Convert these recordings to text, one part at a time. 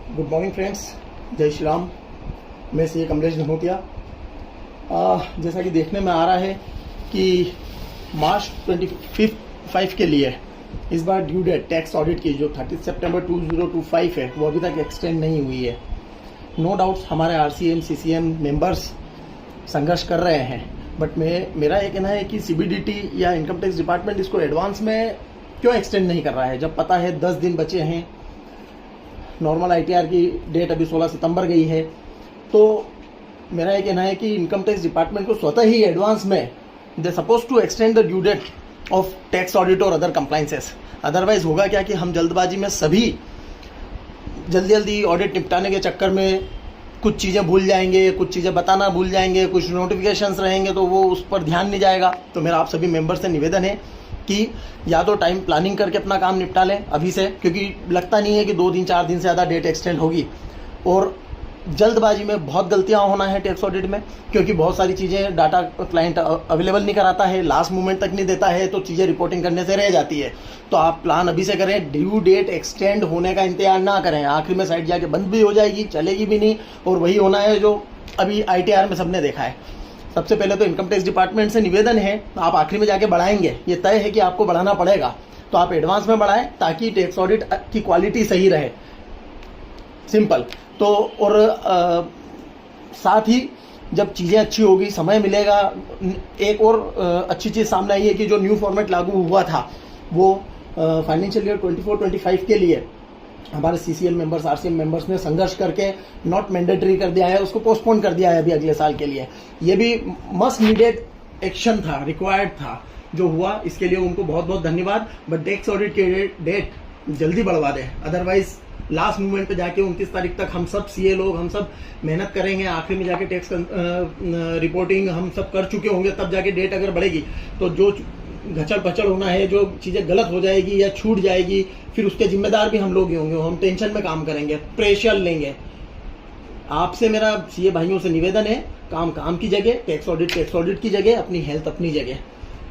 Good morning friends, जय श्री राम। मैं सी कमलेश धनोतिया। जैसा कि देखने में आ रहा है कि मार्च 25 के लिए इस बार ड्यू डेट टैक्स ऑडिट की जो 30 सितंबर 2025 है वो अभी तक एक्सटेंड नहीं हुई है। नो डाउट्स हमारे RCM CCM मेंबर्स संघर्ष कर रहे हैं, बट मेरा ये कहना है कि CBDT या इनकम टैक्स डिपार्टमेंट इसको एडवांस में क्यों एक्सटेंड नहीं कर रहा है, जब पता है 10 दिन बचे हैं। नॉर्मल ITR की डेट अभी 16 सितंबर गई है। तो मेरा ये कहना है कि इनकम टैक्स डिपार्टमेंट को स्वतः ही एडवांस में they suppose to extend the due date of tax audit और अदर कंप्लाइंसेस। अदरवाइज होगा क्या कि हम जल्दबाजी में सभी जल्दी ऑडिट निपटाने के चक्कर में कुछ चीज़ें भूल जाएंगे, कुछ चीज़ें बताना भूल जाएंगे, कुछ नोटिफिकेशंस रहेंगे तो वो उस पर ध्यान नहीं जाएगा। तो मेरा आप सभी मेंबर से निवेदन है कि या तो टाइम प्लानिंग करके अपना काम निपटा लें अभी से, क्योंकि लगता नहीं है कि 2 दिन 4 दिन से ज़्यादा डेट एक्सटेंड होगी। और जल्दबाजी में बहुत गलतियां होना है टैक्स ऑडिट में, क्योंकि बहुत सारी चीज़ें डाटा क्लाइंट अवेलेबल नहीं कराता है, लास्ट मोमेंट तक नहीं देता है, तो चीज़ें रिपोर्टिंग करने से रह जाती है। तो आप प्लान अभी से करें, ड्यू डेट एक्सटेंड होने का इंतजार ना करें। आखिरी में साइट जाके बंद भी हो जाएगी, चलेगी भी नहीं, और वही होना है जो अभी ITR में सबने देखा है। सबसे पहले तो इनकम टैक्स डिपार्टमेंट से निवेदन है, आप आखिरी में जाके बढ़ाएंगे, ये तय है कि आपको बढ़ाना पड़ेगा, तो आप एडवांस में बढ़ाएं ताकि टैक्स ऑडिट की क्वालिटी सही रहे। सिंपल। तो और साथ ही जब चीज़ें अच्छी होगी, समय मिलेगा। एक और अच्छी चीज़ सामने आई है कि जो न्यू फॉर्मेट लागू हुआ था वो फाइनेंशियल ईयर 24-25 के लिए हमारे CCL मेंबर्स, RCM मेंबर्स ने संघर्ष करके नॉट मैंडेटरी कर दिया है, उसको पोस्टपोन कर दिया है अभी अगले साल के लिए। ये भी मस्ट नीडेड एक्शन था, रिक्वायर्ड था जो हुआ, इसके लिए उनको बहुत बहुत धन्यवाद। बट टैक्स ऑडिट की डेट जल्दी बढ़वा दें, अदरवाइज लास्ट मोमेंट पे जाके 29 तारीख तक हम सब CA लोग हम सब मेहनत करेंगे, आखिर में जाके टैक्स रिपोर्टिंग हम सब कर चुके होंगे, तब जाके डेट अगर बढ़ेगी तो जो घचड़ पचड़ होना है, जो चीज़ें गलत हो जाएगी या छूट जाएगी, फिर उसके जिम्मेदार भी हम लोग ही होंगे। हम टेंशन में काम करेंगे, प्रेशर लेंगे। आपसे मेरा CA भाइयों से निवेदन है, काम की जगह, टैक्स ऑडिट की जगह, अपनी हेल्थ अपनी जगह।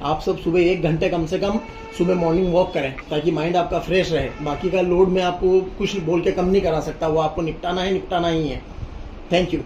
आप सब सुबह 1 घंटे कम से कम सुबह मॉर्निंग वॉक करें ताकि माइंड आपका फ्रेश रहे। बाकी का लोड में आपको कुछ बोल के कम नहीं करा सकता, वो आपको निपटाना ही है। Thank you.